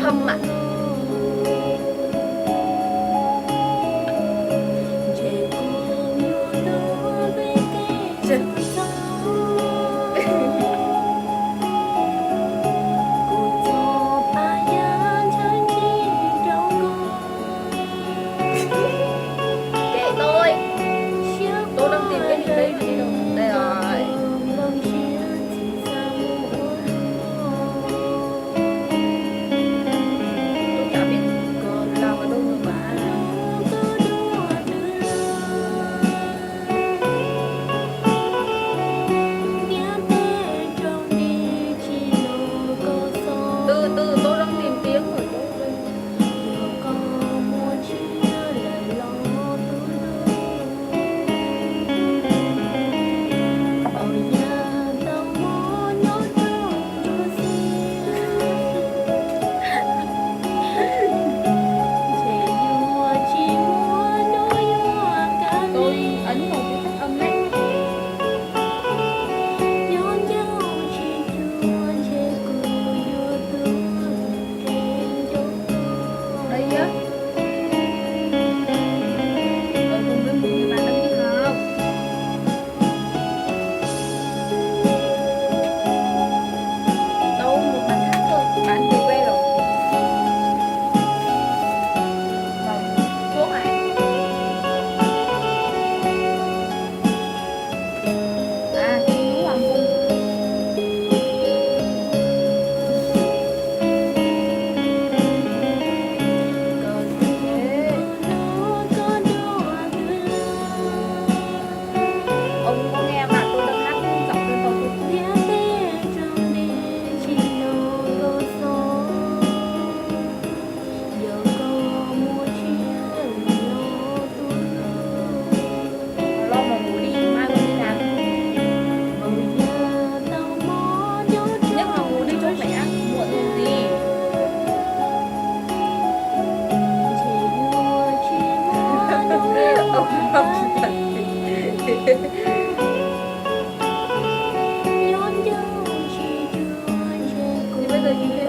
Hâm ạ. Kệ tôi đang tìm cái gì đây mà đi đâu. Đây rồi. Tôi chả biết làm ở đâu nữa mà. Từ từ tôi đang tìm tiếng ở đâu đây. Tôi ấn vào cái cách âm này. Đây á. Ở cùng với một người bạn đang đi học. Đâu một bạn khác thôi, bạn về quê rồi. Vâng, thuốc này. À, chú Hoàng Cung. Ông có nghe bạn tôi đang hát giọng dân tộc không? Lo mà ngủ đi, mai còn đi làm. Nhất là ngủ đi cho khỏe, muộn rồi gì. Ông thật. Thì bây giờ như thế